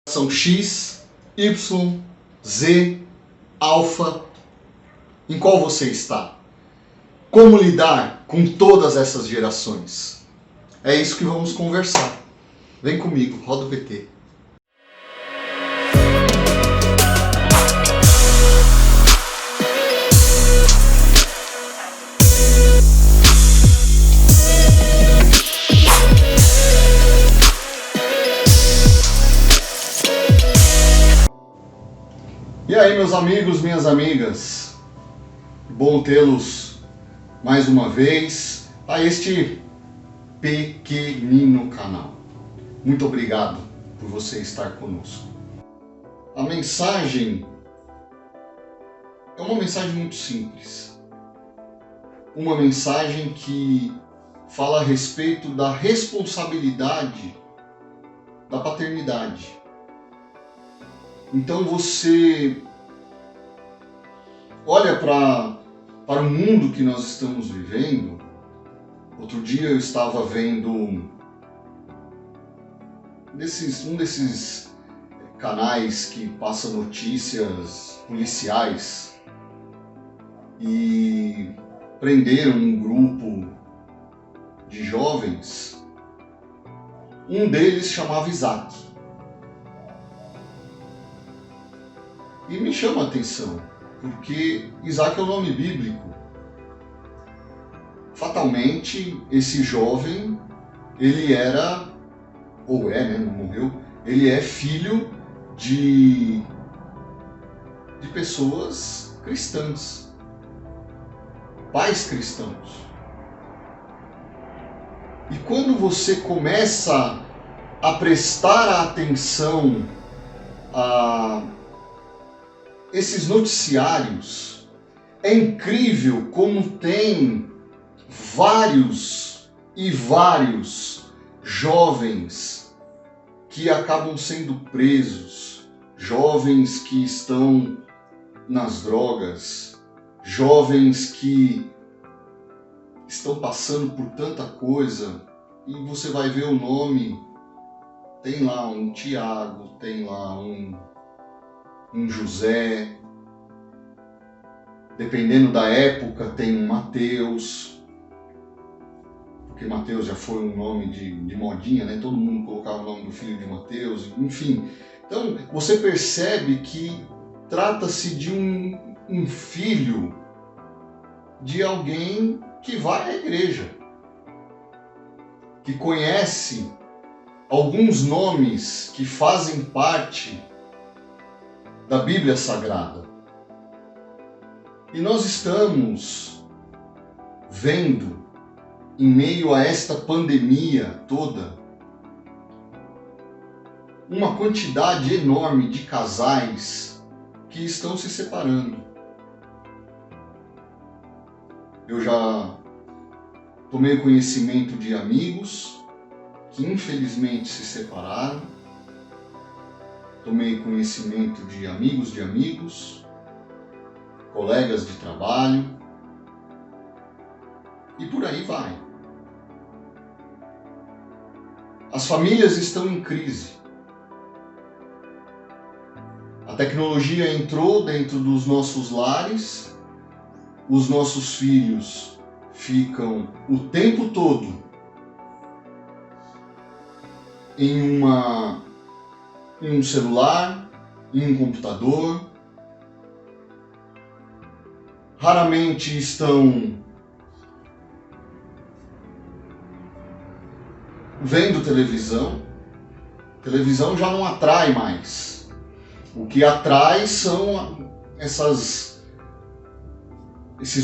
São X, Y, Z, Alfa. Em qual você está? Como lidar com todas essas gerações? É isso que vamos conversar. Vem comigo, roda o VT. E aí, meus amigos, minhas amigas, bom tê-los mais uma vez a este pequenino canal. Muito obrigado por você estar conosco. A mensagem é uma mensagem muito simples. Uma mensagem que fala a respeito da responsabilidade da paternidade. Então você olha para o mundo que nós estamos vivendo. Outro dia eu estava vendo um desses canais que passa notícias policiais e prenderam um grupo de jovens. Um deles chamava Isaac. E me chama a atenção, porque Isaac é o nome bíblico. Fatalmente, esse jovem, ele era, ou é, né, não morreu, ele é filho de pessoas cristãs, pais cristãos. E quando você começa a prestar atenção a esses noticiários, é incrível como tem vários jovens que acabam sendo presos, jovens que estão nas drogas, jovens que estão passando por tanta coisa, e você vai ver o nome, tem lá um Tiago, tem lá um José, dependendo da época tem um Mateus, porque Mateus já foi um nome de modinha, né? Todo mundo colocava o nome do filho de Mateus, enfim. Então você percebe que trata-se de um filho de alguém que vai à igreja, que conhece alguns nomes que fazem parte da Bíblia Sagrada. E nós estamos vendo, em meio a esta pandemia toda, uma quantidade enorme de casais que estão se separando. Eu já tomei conhecimento de amigos que infelizmente se separaram. Tomei conhecimento de amigos, colegas de trabalho, e por aí vai. As famílias estão em crise. A tecnologia entrou dentro dos nossos lares, os nossos filhos ficam o tempo todo em um celular, em um computador. Raramente estão vendo televisão. Televisão já não atrai mais. O que atrai são esses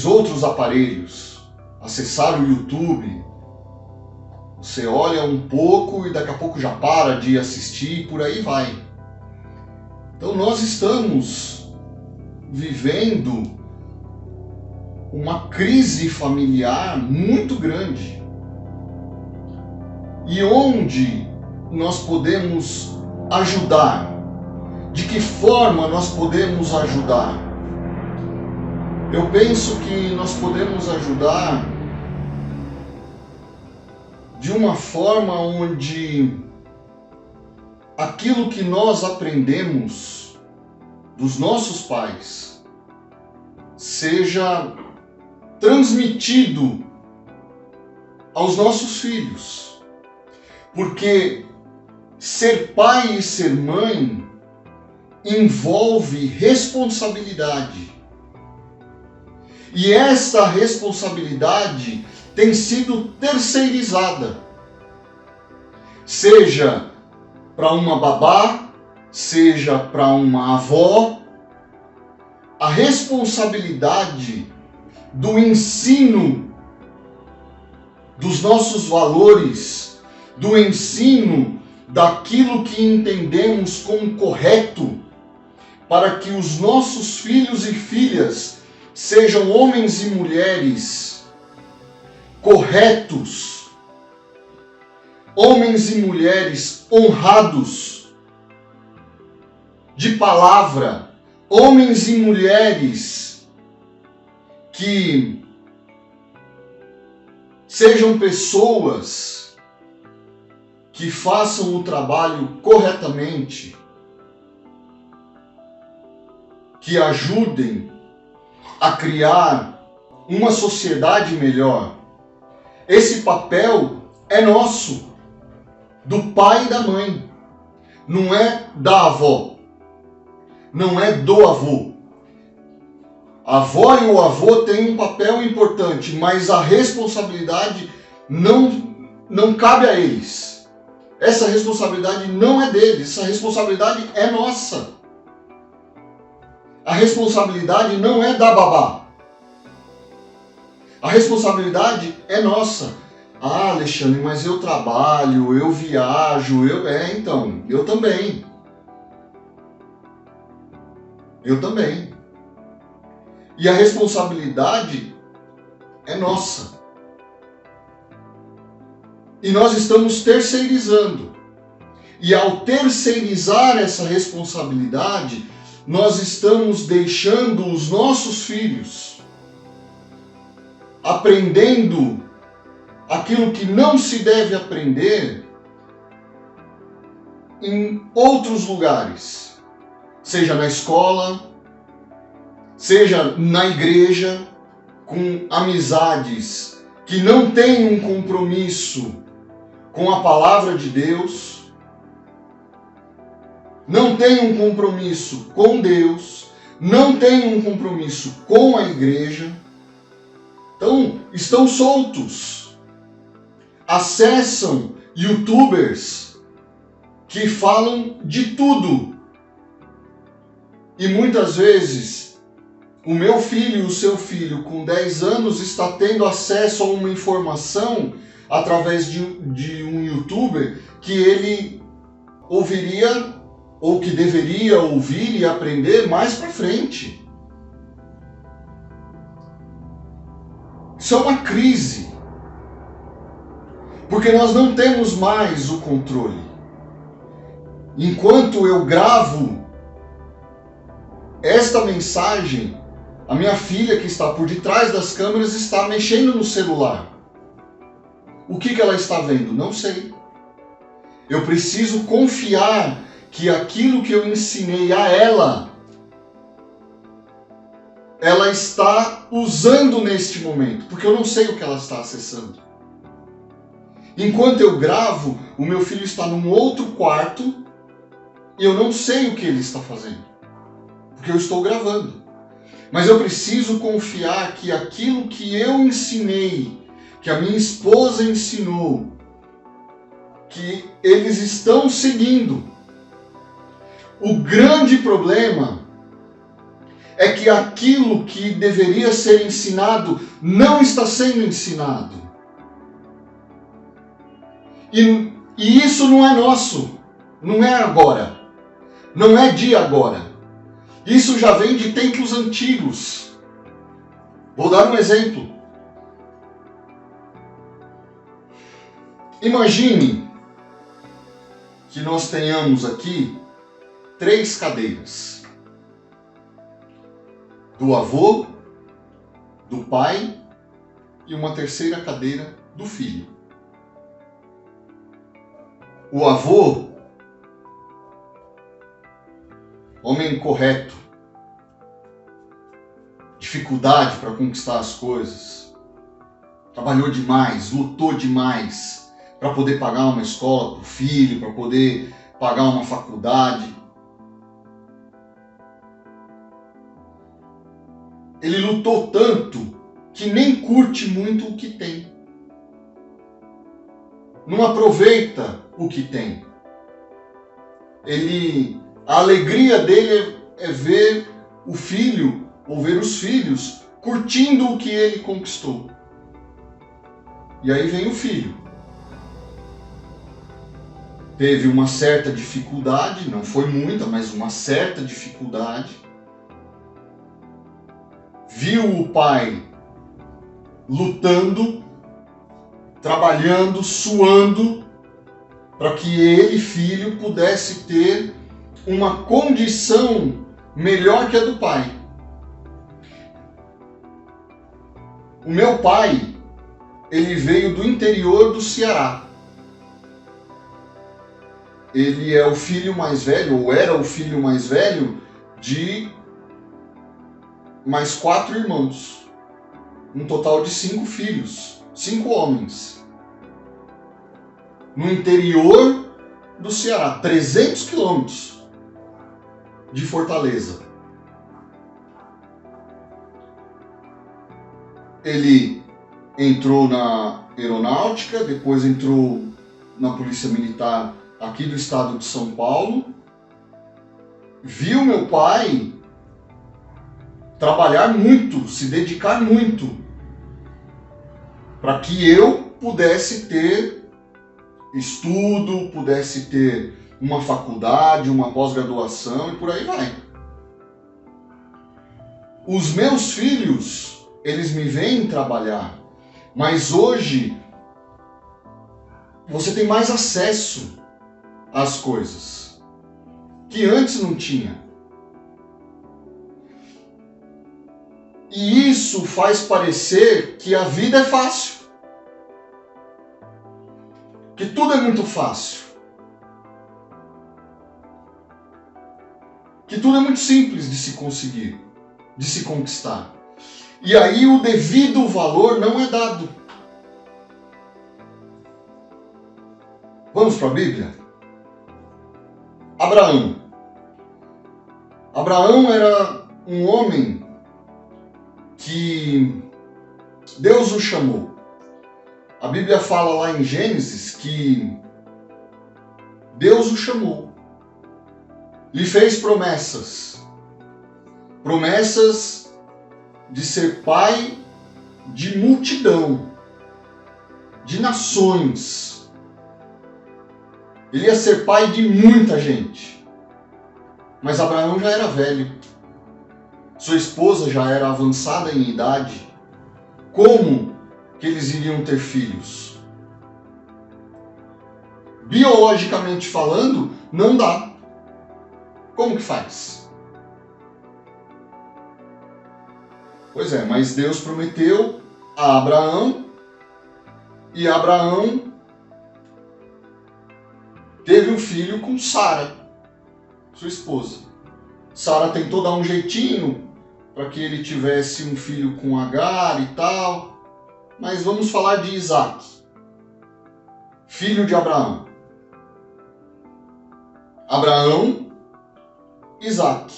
outros aparelhos. Acessar o YouTube. Você olha um pouco e daqui a pouco já para de assistir e por aí vai. Então nós estamos vivendo uma crise familiar muito grande. E onde nós podemos ajudar? De que forma nós podemos ajudar? Eu penso que nós podemos ajudar de uma forma onde aquilo que nós aprendemos dos nossos pais seja transmitido aos nossos filhos. Porque ser pai e ser mãe envolve responsabilidade. E esta responsabilidade tem sido terceirizada. Seja para uma babá, seja para uma avó, a responsabilidade do ensino dos nossos valores, do ensino daquilo que entendemos como correto, para que os nossos filhos e filhas sejam homens e mulheres corretos, homens e mulheres honrados de palavra, homens e mulheres que sejam pessoas que façam o trabalho corretamente, que ajudem a criar uma sociedade melhor. Esse papel é nosso, do pai e da mãe, não é da avó, não é do avô. A avó e o avô têm um papel importante, mas a responsabilidade não cabe a eles. Essa responsabilidade não é deles, essa responsabilidade é nossa. A responsabilidade não é da babá. A responsabilidade é nossa. Ah, Alexandre, mas eu trabalho, eu viajo, então, eu também. Eu também. E a responsabilidade é nossa. E nós estamos terceirizando. E ao terceirizar essa responsabilidade, nós estamos deixando os nossos filhos aprendendo aquilo que não se deve aprender em outros lugares, seja na escola, seja na igreja, com amizades que não têm um compromisso com a palavra de Deus, não têm um compromisso com Deus, não têm um compromisso com a igreja. Então, estão soltos. Acessam YouTubers que falam de tudo. E muitas vezes, o meu filho e o seu filho, com 10 anos, está tendo acesso a uma informação através de um YouTuber que ele ouviria ou que deveria ouvir e aprender mais para frente. Isso é uma crise, porque nós não temos mais o controle. Enquanto eu gravo esta mensagem, a minha filha, que está por detrás das câmeras, está mexendo no celular. O que ela está vendo? Não sei. Eu preciso confiar que aquilo que eu ensinei a ela está usando neste momento, porque eu não sei o que ela está acessando. Enquanto eu gravo, o meu filho está num outro quarto e eu não sei o que ele está fazendo, porque eu estou gravando. Mas eu preciso confiar que aquilo que eu ensinei, que a minha esposa ensinou, que eles estão seguindo. O grande problema é que aquilo que deveria ser ensinado não está sendo ensinado. E isso não é nosso, não é agora, não é de agora. Isso já vem de tempos antigos. Vou dar um exemplo. Imagine que nós tenhamos aqui 3 cadeiras. Do avô, do pai e uma terceira cadeira do filho. O avô homem correto, dificuldade para conquistar as coisas, trabalhou demais, lutou demais para poder pagar uma escola para o filho, para poder pagar uma faculdade. Ele lutou tanto que nem curte muito o que tem. Não aproveita o que tem. A alegria dele é ver o filho, ou ver os filhos, curtindo o que ele conquistou. E aí vem o filho. Teve uma certa dificuldade, não foi muita, mas uma certa dificuldade. Viu o pai lutando, trabalhando, suando, para que ele, filho, pudesse ter uma condição melhor que a do pai. O meu pai, ele veio do interior do Ceará. Ele é o filho mais velho, ou era o filho mais velho, de mais 4 irmãos. Um total de 5 filhos, 5 homens. No interior do Ceará, 300 quilômetros de Fortaleza. Ele entrou na aeronáutica, depois entrou na Polícia Militar aqui do estado de São Paulo. Viu meu pai trabalhar muito, se dedicar muito, para que eu pudesse ter estudo, pudesse ter uma faculdade, uma pós-graduação e por aí vai. Os meus filhos, eles me veem trabalhar, mas hoje você tem mais acesso às coisas que antes não tinha. E isso faz parecer que a vida é fácil. Que tudo é muito fácil. Que tudo é muito simples de se conseguir, de se conquistar. E aí o devido valor não é dado. Vamos para a Bíblia? Abraão. Abraão era um homem que Deus o chamou. A Bíblia fala lá em Gênesis que Deus o chamou. Lhe fez promessas. Promessas de ser pai de multidão, de nações. Ele ia ser pai de muita gente. Mas Abraão já era velho. Sua esposa já era avançada em idade. Como que eles iriam ter filhos? Biologicamente falando, não dá. Como que faz? Pois é, mas Deus prometeu a Abraão, e Abraão teve um filho com Sara, sua esposa. Sara tentou dar um jeitinho para que ele tivesse um filho com Agar e tal, mas vamos falar de Isaac, filho de Abraão. Abraão, Isaac.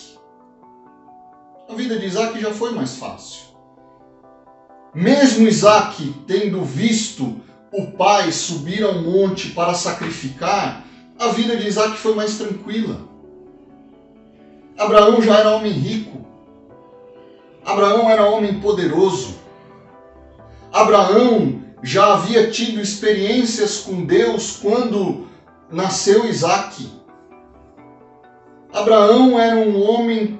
A vida de Isaac já foi mais fácil. Mesmo Isaac tendo visto o pai subir ao monte para sacrificar, a vida de Isaac foi mais tranquila. Abraão já era homem rico. Abraão era homem poderoso. Abraão já havia tido experiências com Deus quando nasceu Isaac. Abraão era um homem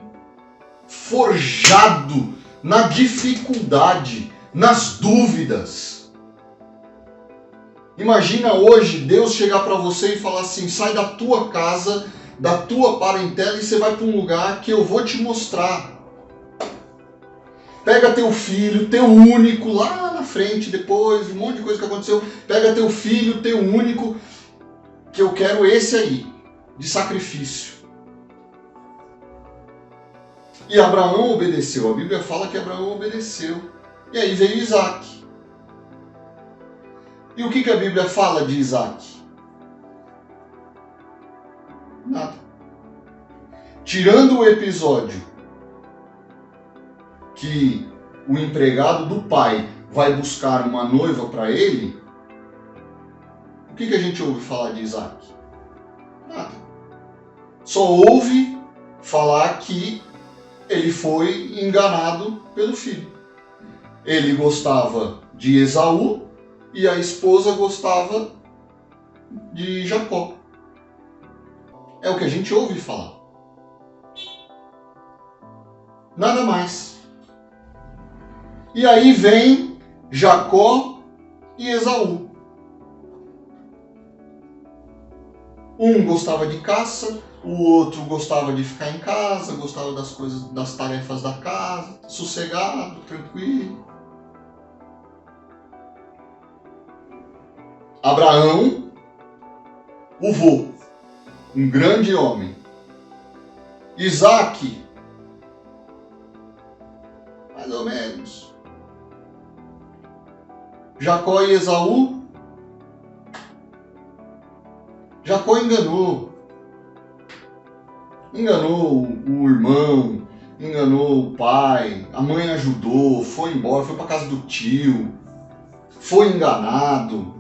forjado na dificuldade, nas dúvidas. Imagina hoje Deus chegar para você e falar assim: sai da tua casa, da tua parentela e você vai para um lugar que eu vou te mostrar. Pega teu filho, teu único, lá na frente, depois de um monte de coisa que aconteceu, pega teu filho, teu único, que eu quero esse aí, de sacrifício. E Abraão obedeceu. A Bíblia fala que Abraão obedeceu. E aí veio Isaac. E o que a Bíblia fala de Isaac? Nada. Tirando o episódio que o empregado do pai vai buscar uma noiva para ele, o que a gente ouve falar de Isaac? Nada. Só ouve falar que ele foi enganado pelo filho. Ele gostava de Esaú e a esposa gostava de Jacó. É o que a gente ouve falar. Nada mais. E aí vem Jacó e Esaú. Um gostava de caça, o outro gostava de ficar em casa, gostava das coisas, das tarefas da casa, sossegado, tranquilo. Abraão, o vô, um grande homem. Isaac, mais ou menos. Jacó e Esaú. Jacó enganou. Enganou o irmão, enganou o pai, a mãe ajudou, foi embora, foi para casa do tio, foi enganado.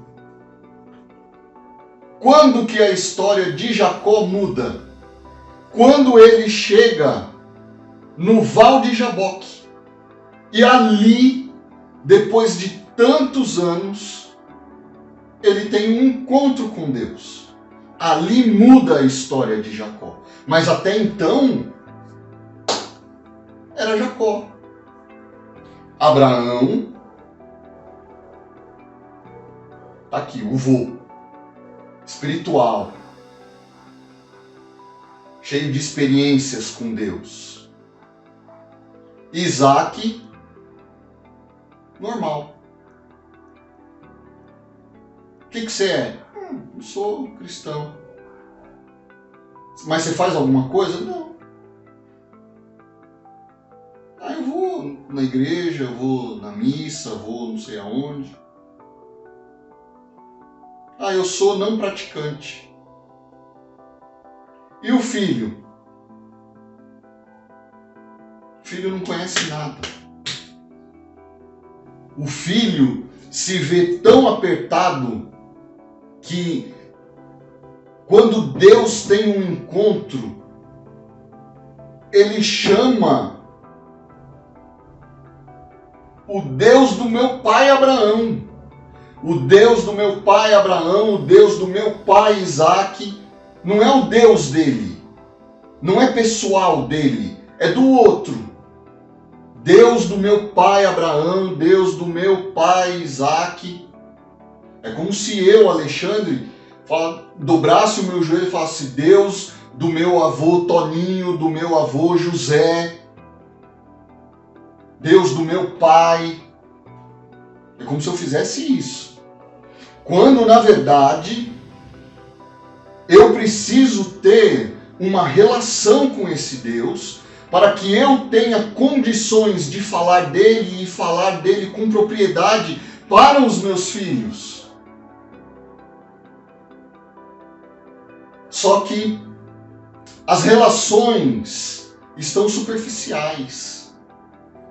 Quando que a história de Jacó muda? Quando ele chega no Val de Jaboque. E ali, depois de tantos anos, ele tem um encontro com Deus. Ali muda a história de Jacó. Mas até então, era Jacó. Abraão, tá aqui, o vô, espiritual, cheio de experiências com Deus. Isaac, normal. O que você é? Eu sou cristão. Mas você faz alguma coisa? Não. Eu vou na igreja, eu vou na missa, vou não sei aonde. Eu sou não praticante. E o filho? O filho não conhece nada. O filho se vê tão apertado que quando Deus tem um encontro, ele chama o Deus do meu pai Abraão. O Deus do meu pai Abraão, o Deus do meu pai Isaac, não é o Deus dele, não é pessoal dele, é do outro. Deus do meu pai Abraão, Deus do meu pai Isaac. É como se eu, Alexandre, dobrasse o meu joelho e falasse: Deus do meu avô Toninho, do meu avô José, Deus do meu pai. É como se eu fizesse isso. Quando, na verdade, eu preciso ter uma relação com esse Deus para que eu tenha condições de falar dele e falar dele com propriedade para os meus filhos. Só que as relações estão superficiais.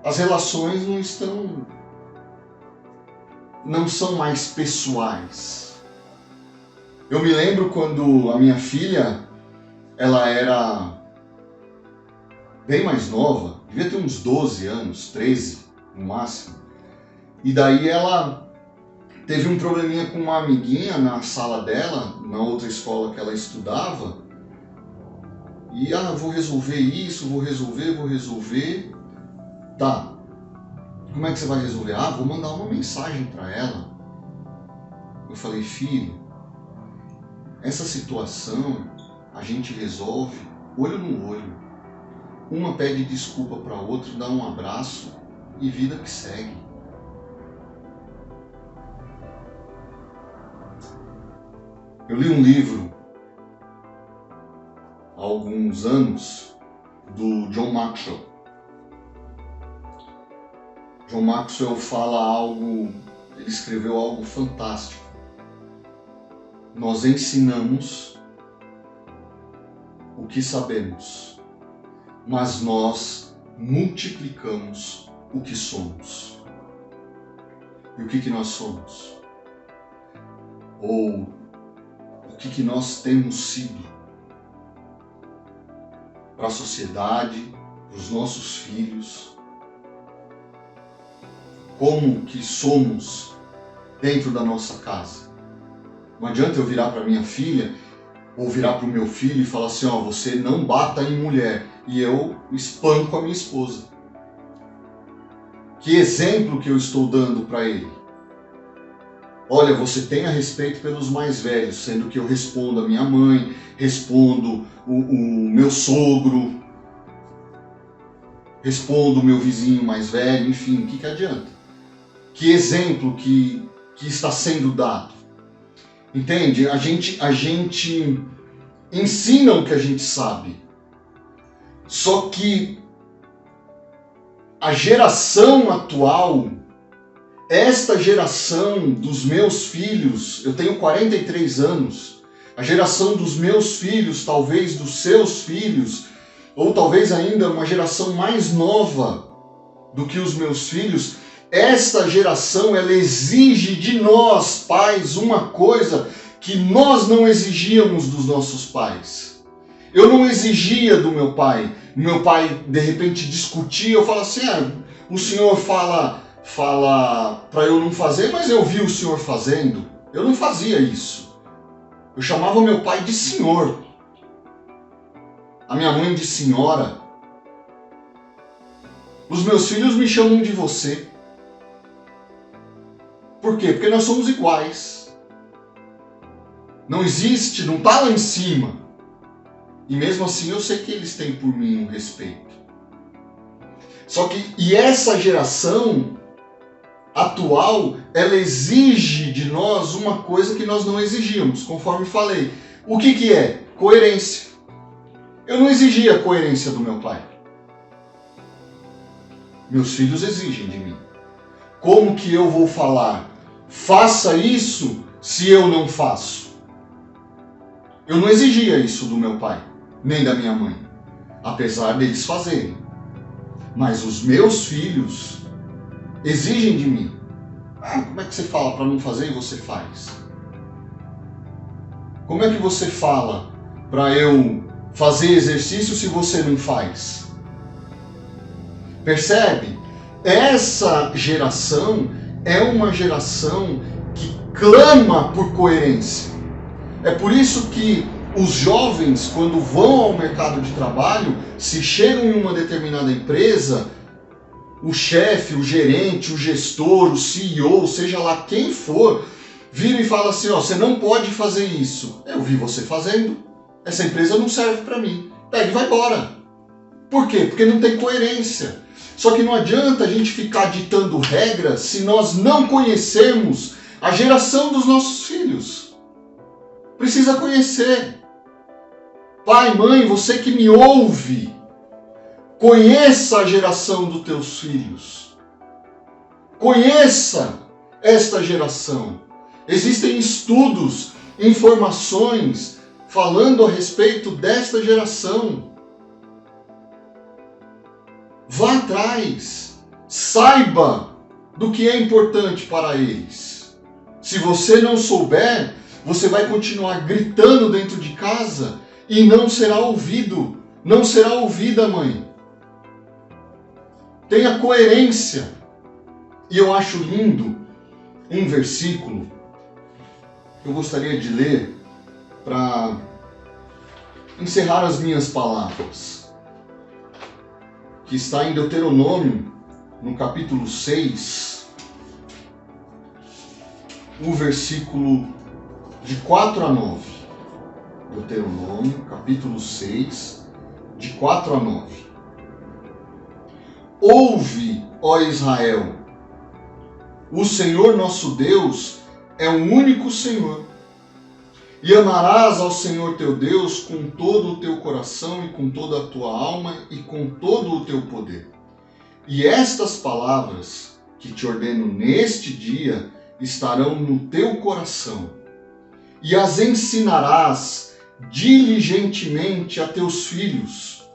As relações não são mais pessoais. Eu me lembro quando a minha filha, ela era bem mais nova, devia ter uns 12 anos, 13 no máximo. E daí ela teve um probleminha com uma amiguinha na sala dela, na outra escola que ela estudava. E vou resolver isso, vou resolver. Tá. Como é que você vai resolver? Vou mandar uma mensagem para ela. Eu falei: filho, essa situação a gente resolve olho no olho. Uma pede desculpa para a outra, dá um abraço e vida que segue. Eu li um livro há alguns anos do John Maxwell, John Maxwell fala algo, ele escreveu algo fantástico. Nós ensinamos o que sabemos, mas nós multiplicamos o que somos. E o que nós somos? Ou o que nós temos sido para a sociedade, para os nossos filhos? Como que somos dentro da nossa casa? Não adianta eu virar para minha filha ou virar para o meu filho e falar assim, ó, você não bata em mulher, e eu espanco a minha esposa. Que exemplo que eu estou dando para ele? Olha, você tenha respeito pelos mais velhos, sendo que eu respondo a minha mãe, respondo o meu sogro, respondo o meu vizinho mais velho, enfim, o que adianta? Que exemplo que está sendo dado? Entende? A gente ensina o que a gente sabe. Só que a geração atual, esta geração dos meus filhos, eu tenho 43 anos, a geração dos meus filhos, talvez dos seus filhos, ou talvez ainda uma geração mais nova do que os meus filhos, esta geração, ela exige de nós, pais, uma coisa que nós não exigíamos dos nossos pais. Eu não exigia do meu pai. Meu pai, de repente, discutia, eu falava assim, o senhor fala para eu não fazer, mas eu vi o senhor fazendo. Eu não fazia isso. Eu chamava meu pai de senhor. A minha mãe de senhora. Os meus filhos me chamam de você. Por quê? Porque nós somos iguais. Não existe, não está lá em cima. E mesmo assim eu sei que eles têm por mim um respeito. Só que, e essa geração atual, ela exige de nós uma coisa que nós não exigíamos, conforme falei. O que é? Coerência. Eu não exigia a coerência do meu pai. Meus filhos exigem de mim. Como que eu vou falar? Faça isso se eu não faço. Eu não exigia isso do meu pai, nem da minha mãe, apesar deles fazerem. Mas os meus filhos exigem de mim. Como é que você fala para não fazer e você faz? Como é que você fala para eu fazer exercício se você não faz? Percebe? Essa geração é uma geração que clama por coerência. É por isso que os jovens, quando vão ao mercado de trabalho, se chegam em uma determinada empresa, o chefe, o gerente, o gestor, o CEO, seja lá quem for, vira e fala assim, ó, você não pode fazer isso. Eu vi você fazendo, essa empresa não serve para mim. Pega e vai embora. Por quê? Porque não tem coerência. Só que não adianta a gente ficar ditando regras se nós não conhecemos a geração dos nossos filhos. Precisa conhecer. Pai, mãe, você que me ouve, conheça a geração dos teus filhos. Conheça esta geração. Existem estudos, informações falando a respeito desta geração. Vá atrás, saiba do que é importante para eles. Se você não souber, você vai continuar gritando dentro de casa e não será ouvido, não será ouvida, mãe. Tenha coerência. E eu acho lindo um versículo que eu gostaria de ler para encerrar as minhas palavras, que está em Deuteronômio, no capítulo 6, o versículo de 4 a 9. Deuteronômio, capítulo 6, de 4 a 9. Ouve, ó Israel, o Senhor nosso Deus é o único Senhor. E amarás ao Senhor teu Deus com todo o teu coração e com toda a tua alma e com todo o teu poder. E estas palavras que te ordeno neste dia estarão no teu coração, e as ensinarás diligentemente a teus filhos,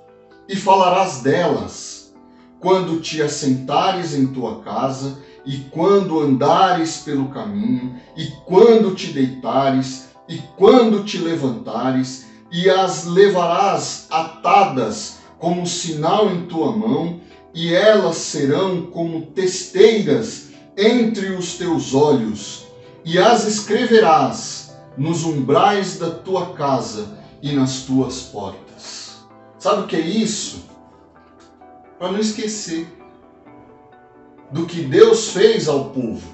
e falarás delas quando te assentares em tua casa, e quando andares pelo caminho, e quando te deitares, e quando te levantares, e as levarás atadas como sinal em tua mão, e elas serão como testeiras entre os teus olhos, e as escreverás nos umbrais da tua casa e nas tuas portas. Sabe o que é isso? Para não esquecer do que Deus fez ao povo.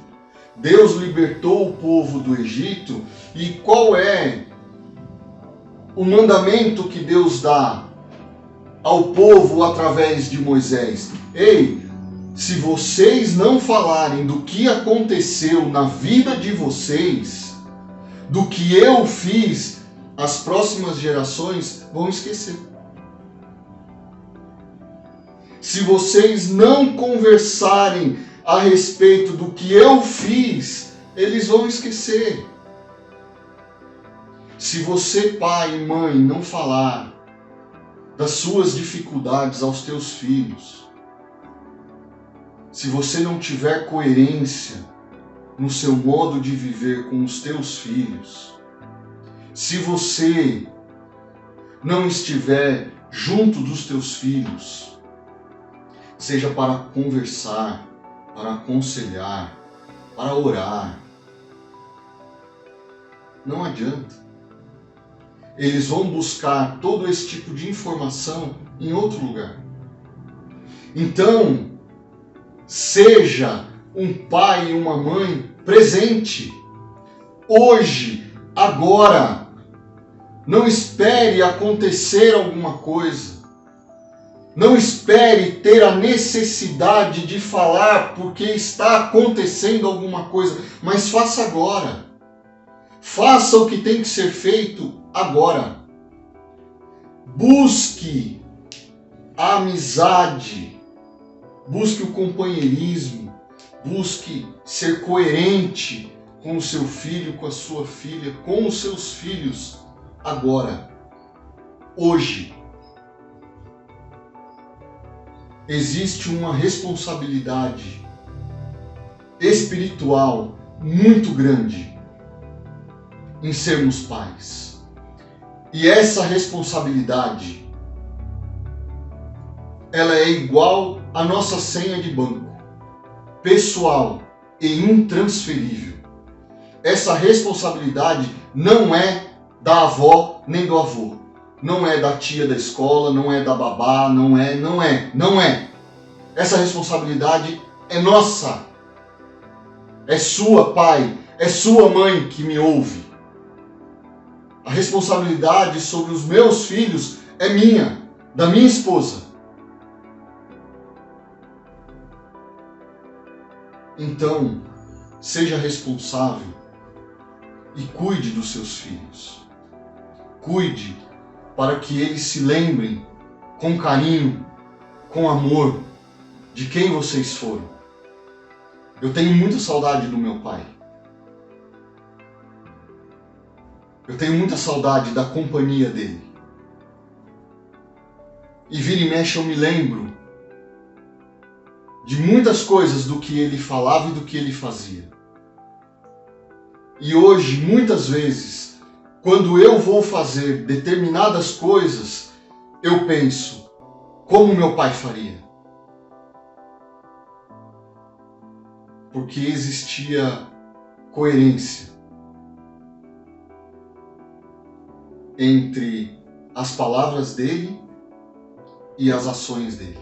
Deus libertou o povo do Egito, e qual é o mandamento que Deus dá ao povo através de Moisés? Ei, se vocês não falarem do que aconteceu na vida de vocês, do que eu fiz, as próximas gerações vão esquecer. Se vocês não conversarem a respeito do que eu fiz, eles vão esquecer. Se você, pai e mãe, não falar das suas dificuldades aos teus filhos, se você não tiver coerência no seu modo de viver com os teus filhos, se você não estiver junto dos teus filhos, seja para conversar, para aconselhar, para orar, não adianta. Eles vão buscar todo esse tipo de informação em outro lugar. Então, seja um pai e uma mãe presente. Hoje, agora. Não espere acontecer alguma coisa. Não espere ter a necessidade de falar porque está acontecendo alguma coisa, mas faça agora. Faça o que tem que ser feito agora. Busque a amizade, busque o companheirismo, busque ser coerente com o seu filho, com a sua filha, com os seus filhos agora, hoje. Existe uma responsabilidade espiritual muito grande em sermos pais. E essa responsabilidade, ela é igual à nossa senha de banco, pessoal e intransferível. Essa responsabilidade não é da avó nem do avô. Não é da tia da escola, não é da babá, não é. Essa responsabilidade é nossa. É sua, pai, é sua, mãe, que me ouve. A responsabilidade sobre os meus filhos é minha, da minha esposa. Então, seja responsável e cuide dos seus filhos. Cuide para que eles se lembrem com carinho, com amor, de quem vocês foram. Eu tenho muita saudade do meu pai. Eu tenho muita saudade da companhia dele. E vira e mexe eu me lembro de muitas coisas do que ele falava e do que ele fazia. E hoje, muitas vezes, quando eu vou fazer determinadas coisas, eu penso, como meu pai faria? Porque existia coerência entre as palavras dele e as ações dele.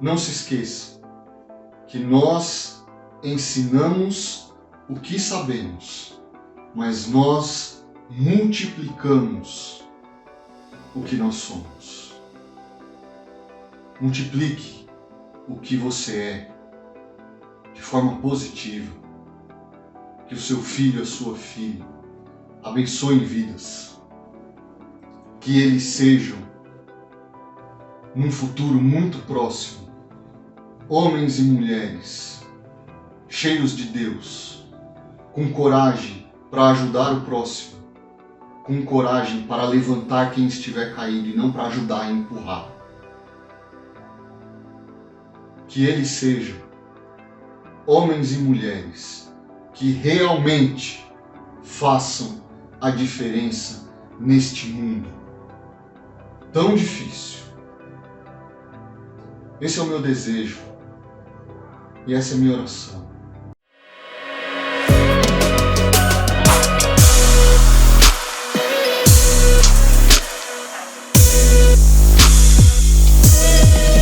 Não se esqueça que nós ensinamos o que sabemos, mas nós multiplicamos o que nós somos. Multiplique o que você é de forma positiva. Que o seu filho, a sua filha, abençoem vidas. Que eles sejam, num futuro muito próximo, homens e mulheres cheios de Deus, com coragem para ajudar o próximo, com coragem para levantar quem estiver caído e não para ajudar a empurrar. Que eles sejam homens e mulheres que realmente façam a diferença neste mundo tão difícil. Esse é o meu desejo e essa é a minha oração.